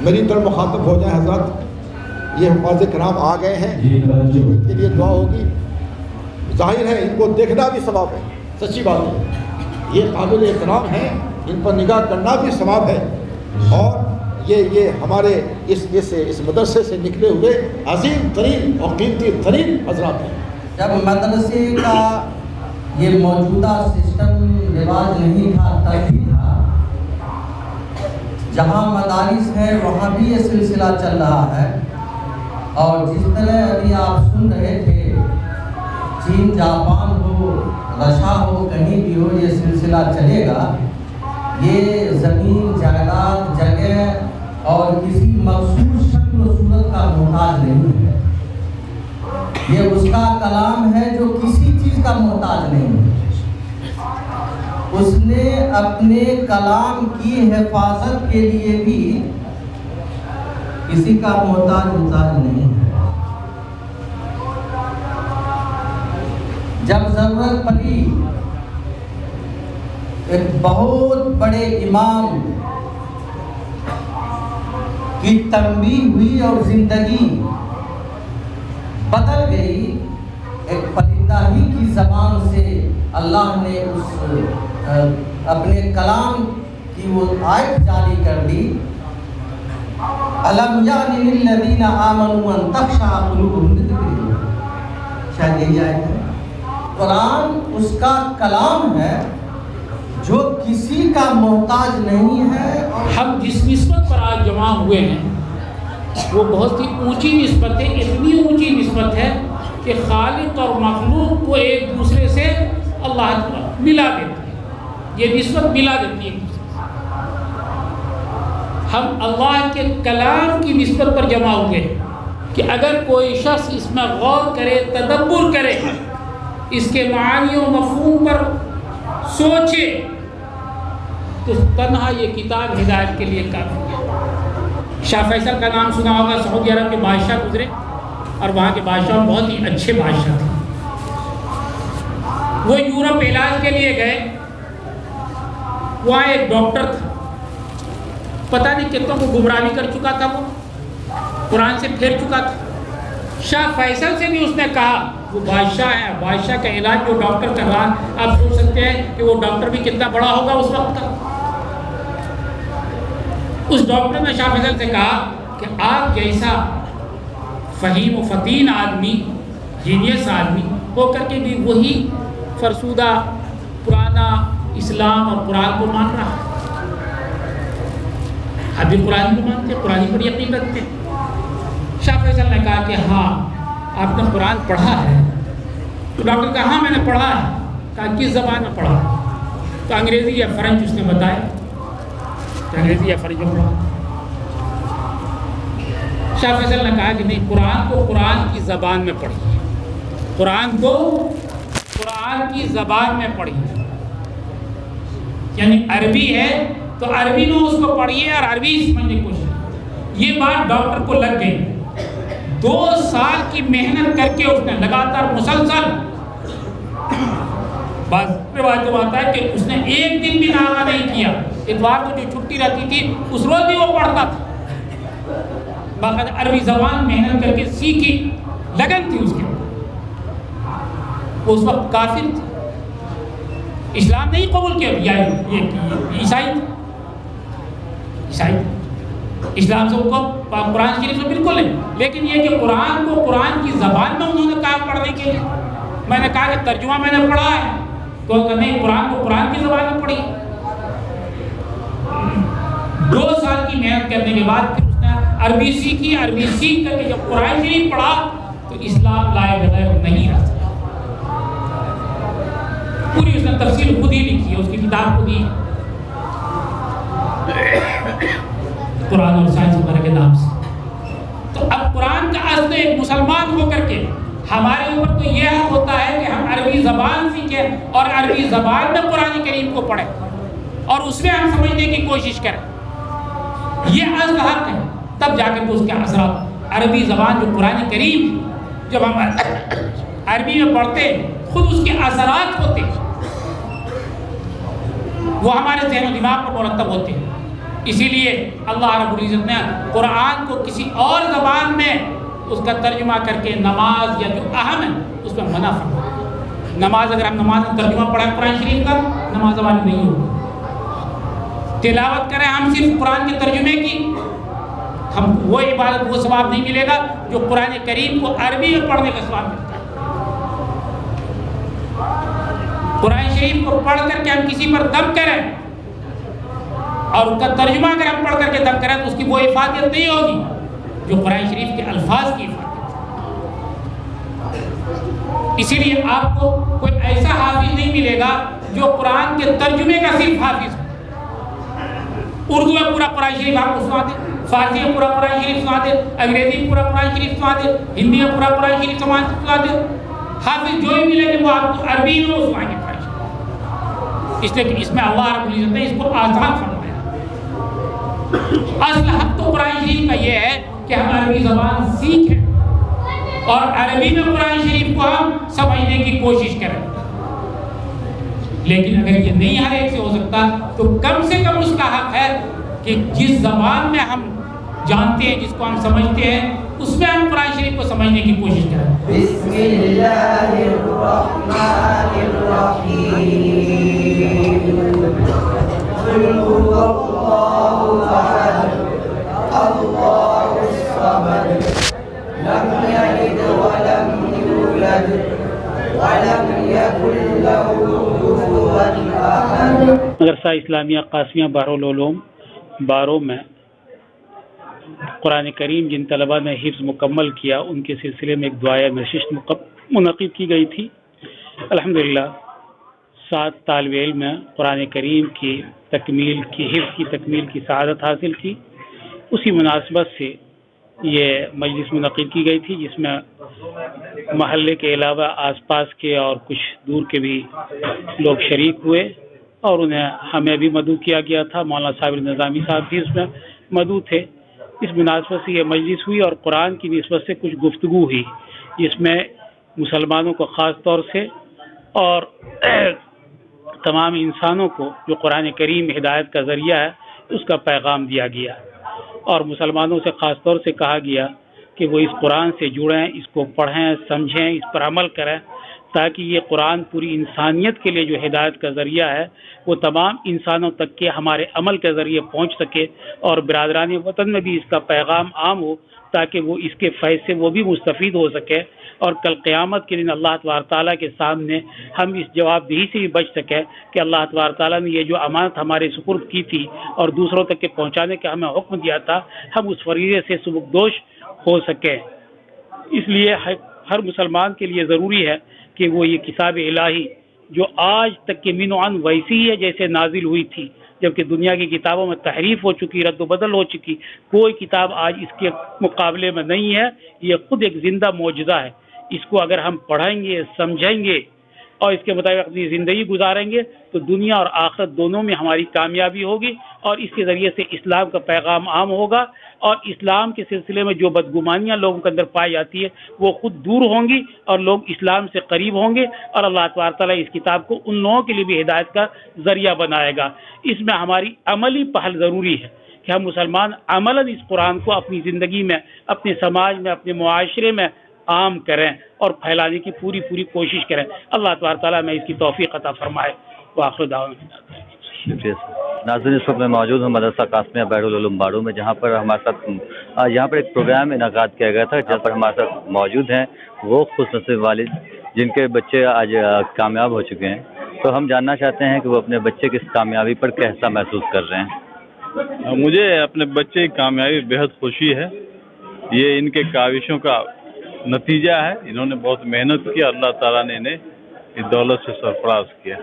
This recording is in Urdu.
میری طرف مخاطب ہو جائیں حضرات، یہ حفاظ کرام آ گئے ہیں، ان کے لیے دعا ہوگی۔ ظاہر ہے ان کو دیکھنا بھی ثواب ہے، سچی بات ہے، یہ قابل احترام ہیں، ان پر نگاہ کرنا بھی ثواب ہے، اور یہ ہمارے اس مدرسے سے نکلے ہوئے عظیم ترین اور قیمتی ترین حضرات ہیں۔ جب مدرسے کا یہ موجودہ سسٹم رواج نہیں تھا تب بھی تھا، جہاں مدارس ہے وہاں بھی یہ سلسلہ چل رہا ہے، اور جس طرح ابھی آپ سن رہے تھے، چین جاپان ہو رشیا ہو کہیں بھی ہو یہ سلسلہ چلے گا۔ یہ زمین جائیداد جگہ اور کسی مخصوص شکل و صورت کا محتاج نہیں ہے، یہ اس کا کلام ہے جو کسی چیز کا محتاج نہیں ہے۔ اس نے اپنے کلام کی حفاظت کے لیے بھی کسی کا محتاج نہیں ہے۔ جب ضرورت پڑی، ایک بہت بڑے امام کی تنبیہ ہوئی اور زندگی بدل گئی، ایک پرندہ ہی کی زبان سے اللہ نے اپنے کلام کی وہ آیت جاری کر دی، أَلَمْ يَعْنِ لِلَّذِينَ آمَنُوا أَن تَخْشَعَ قُلُوبُهُمْ لِذِكْرِ اللَّهِ۔ شاید یہی آیت ہے۔ قرآن اس کا کلام ہے جو کسی کا محتاج نہیں ہے۔ ہم جس نسبت پر آج جمع ہوئے ہیں وہ بہت ہی اونچی نسبت ہے، اتنی اونچی نسبت ہے کہ خالق اور مخلوق کو ایک دوسرے سے اللہ تعالیٰ ملا دیتے ہیں، یہ نسبت ملا دیتی ہے۔ ہم اللہ کے کلام کی نسبت پر جمع ہوئے کہ اگر کوئی شخص اس میں غور کرے، تدبر کرے، اس کے معانی و مفہوم پر سوچے، تو تنہا یہ کتاب ہدایت کے لیے کافی ہے۔ شاہ فیصل کا نام سنا ہوگا، سعودی عرب کے بادشاہ گزرے اور وہاں کے بادشاہ بہت ہی اچھے بادشاہ تھے۔ وہ یورپ علاج کے لیے گئے، وہاں ایک ڈاکٹر تھا، پتہ نہیں کتنوں کو گمراہ بھی کر چکا تھا، وہ قرآن سے پھیر چکا تھا۔ شاہ فیصل سے بھی اس نے کہا، وہ بادشاہ ہے، بادشاہ کا علاج جو ڈاکٹر کر رہا، آپ سوچ سکتے ہیں کہ وہ ڈاکٹر بھی کتنا بڑا ہوگا اس وقت کا۔ اس ڈاکٹر نے شاہ فیصل سے کہا کہ آپ جیسا فہیم و فتین آدمی، جینیس آدمی ہو کر کے بھی وہی فرسودہ پرانا اسلام اور قرآن کو مان رہا ہے۔ آپ بھی قرآن کو مانتے ہیں، قرآن پر یقین رکھتے ہیں۔ شاہ فیصل نے کہا کہ ہاں آپ نے قرآن پڑھا ہے؟ تو ڈاکٹر نے کہا ہاں میں نے پڑھا ہے۔ کہا کس زبان میں پڑھا؟ تو انگریزی یا فرنچ اس نے بتایا، تو انگریزی یا فرنچ میں پڑھا۔ شاہ فیصل نے کہا کہ نہیں، قرآن کو قرآن کی زبان میں پڑھیے، قرآن کو قرآن کی زبان میں پڑھیے، یعنی عربی ہے تو عربی میں اس کو پڑھیے اور عربی سمجھنے کی کوشش۔ یہ بات ڈاکٹر کو لگ گئی، 2 سال کی محنت کر کے اس نے لگاتار مسلسل، بعض روایت میں آتا ہے کہ اس نے ایک دن بھی ناغہ نہیں کیا، اتوار کو جو چھٹی رہتی تھی اس روز بھی وہ پڑھتا تھا، باقاعدہ عربی زبان محنت کر کے سیکھی، لگن تھی اس کے۔ وہ اس وقت کافر تھے، اسلام نہیں قبول کیا، یہ عیسائی تھے، اسلام سے ان کو قرآن شریف سے بالکل نہیں، لیکن یہ کہ قرآن کو قرآن کی زبان میں انہوں نے کہا پڑھنے کے لیے۔ میں نے کہا کہ ترجمہ میں نے پڑھا ہے، تو نہیں، قرآن کو قرآن کی زبان میں پڑھی۔ 2 سال کی محنت کرنے کے بعد پھر اس نے عربی سیکھی، عربی سیکھ کر کے جب قرآن شریف پڑھا تو اسلام لائے بغیر نہیں رہ سکتا۔ پوری اس نے تفصیل خود ہی لکھی ہے، اس کی کتاب خود ہی، قرآن اور سائنس وغیرہ کے نام سے۔ تو اب قرآن کا اصل ایک مسلمان ہو کر کے ہمارے اوپر تو یہ حق ہوتا ہے کہ ہم عربی زبان سیکھیں اور عربی زبان میں قرآن کریم کو پڑھیں اور اس میں ہم سمجھنے کی کوشش کریں. یہ اصل حق ہے. تب جا کر تو اس کے اثرات عربی زبان جو قرآن کریم جب ہم عربی میں پڑھتے ہیں خود اس کے اثرات ہوتے ہیں وہ ہمارے ذہن و دماغ پر مرتب ہوتے ہیں. اسی لیے اللہ رب العزت نے قرآن کو کسی اور زبان میں اس کا ترجمہ کر کے نماز یا جو اہم ہے اس میں منع فرمایا. نماز اگر ہم نماز میں ترجمہ پڑھیں قرآن شریف کا نماز ہماری نہیں ہوگی. تلاوت کریں ہم صرف قرآن کے ترجمے کی ہم وہ عبادت وہ ثواب نہیں ملے گا جو قرآن کریم کو عربی میں پڑھنے کا ثواب ملتا ہے. قرآن شریف کو پڑھ کر کے ہم کسی پر دم کریں اور ان کا ترجمہ اگر ہم پڑھ کر کے دم کریں تو اس کی وہ افادیت نہیں ہوگی جو قرآن شریف کے الفاظ کی افادیت ہے. اسی لیے آپ کو کوئی ایسا حافظ نہیں ملے گا جو قرآن کے ترجمے کا صرف حافظ ہو. اردو میں پورا قرآن شریف آپ کو سنا دے, فارسی میں پورا قرآن شریف سنا دے, انگریزی میں پورا قرآن شریف سنا دے, ہندی میں پورا قرآن شریف سنا دے. حافظ جو ہی ملے گا وہ آپ کو عربی میں وہ سنائیں گے قرآن شریف. اس لیے کہ اس میں اللہ رب العزت نے اس کو آسان فرمایا. اصل حق تو قرآن شریف کا یہ ہے کہ ہم عربی زبان سیکھیں اور عربی میں قرآن شریف کو ہم سمجھنے کی کوشش کریں. لیکن اگر یہ نہیں ہر ایک سے ہو سکتا تو کم سے کم اس کا حق ہے کہ جس زبان میں ہم جانتے ہیں جس کو ہم سمجھتے ہیں اس میں ہم قرآن شریف کو سمجھنے کی کوشش کریں. بسم اللہ الرحمن الرحیم قل هو اللہ احد اللہ الصمد لم یلد ولم یولد ولم یکن له کفوا احد. مدرسہ اسلامیہ قاسمیہ بحرالعلوم بارو میں قرآن کریم جن طلباء نے حفظ مکمل کیا ان کے سلسلے میں ایک دعائے نشست منعقد کی گئی تھی. الحمدللہ 7 طالب علم میں قرآن کریم کی حفظ کی تکمیل کی سعادت حاصل کی. اسی مناسبت سے یہ مجلس منعقد کی گئی تھی جس میں محلے کے علاوہ آس پاس کے اور کچھ دور کے بھی لوگ شریک ہوئے اور انہیں ہمیں بھی مدعو کیا گیا تھا. مولانا صاحب نظامی صاحب بھی اس میں مدعو تھے. اس مناسبت سے یہ مجلس ہوئی اور قرآن کی نسبت سے کچھ گفتگو ہوئی جس میں مسلمانوں کو خاص طور سے اور تمام انسانوں کو جو قرآن کریم ہدایت کا ذریعہ ہے اس کا پیغام دیا گیا اور مسلمانوں سے خاص طور سے کہا گیا کہ وہ اس قرآن سے جڑیں, اس کو پڑھیں, سمجھیں, اس پر عمل کریں تاکہ یہ قرآن پوری انسانیت کے لیے جو ہدایت کا ذریعہ ہے وہ تمام انسانوں تک کے ہمارے عمل کے ذریعے پہنچ سکے اور برادران وطن میں بھی اس کا پیغام عام ہو تاکہ وہ اس کے فیض سے وہ بھی مستفید ہو سکے اور کل قیامت کے دن اللہ تبارک تعالیٰ کے سامنے ہم اس جواب دہی سے بھی بچ سکیں کہ اللہ تبارک تعالیٰ نے یہ جو امانت ہمارے سپرد کی تھی اور دوسروں تک کے پہنچانے کا ہمیں حکم دیا تھا ہم اس فریضے سے سبکدوش ہو سکیں. اس لیے ہر مسلمان کے لیے ضروری ہے کہ وہ یہ کتاب الہی جو آج تک کے من و عن ویسی ہے جیسے نازل ہوئی تھی, جبکہ دنیا کی کتابوں میں تحریف ہو چکی, رد و بدل ہو چکی, کوئی کتاب آج اس کے مقابلے میں نہیں ہے. یہ خود ایک زندہ معجزہ ہے. اس کو اگر ہم پڑھیں گے, سمجھیں گے اور اس کے مطابق اپنی زندگی گزاریں گے تو دنیا اور آخرت دونوں میں ہماری کامیابی ہوگی اور اس کے ذریعے سے اسلام کا پیغام عام ہوگا اور اسلام کے سلسلے میں جو بدگمانیاں لوگوں کے اندر پائی جاتی ہے وہ خود دور ہوں گی اور لوگ اسلام سے قریب ہوں گے اور اللہ تبارک تعالیٰ اس کتاب کو ان لوگوں کے لیے بھی ہدایت کا ذریعہ بنائے گا. اس میں ہماری عملی پہل ضروری ہے کہ ہم مسلمان عملاً اس قرآن کو اپنی زندگی میں, اپنے سماج میں, اپنے معاشرے میں عام کریں اور پھیلانے کی پوری کوشش کریں. اللہ تبارک تعالیٰ میں اس کی توفیق عطا فرمائے. وآخر دعوانا. شکریہ ناظرین, اس وقت میں موجود ہوں مدرسہ قاسمیہ بحرالعلوم بارو میں جہاں پر ہمارے ساتھ یہاں پر ایک پروگرام انعقاد کیا گیا تھا جہاں پر ہمارے ساتھ موجود ہیں وہ خوش نصیب والد جن کے بچے آج کامیاب ہو چکے ہیں. تو ہم جاننا چاہتے ہیں کہ وہ اپنے بچے کی اس کامیابی پر کیسا محسوس کر رہے ہیں. مجھے اپنے بچے کی کامیابی بہت خوشی ہے. یہ ان کے کاوشوں کا نتیجہ ہے. انہوں نے بہت محنت کی, اللہ تعالیٰ نے انہیں اس دولت سے سرفراز کیا.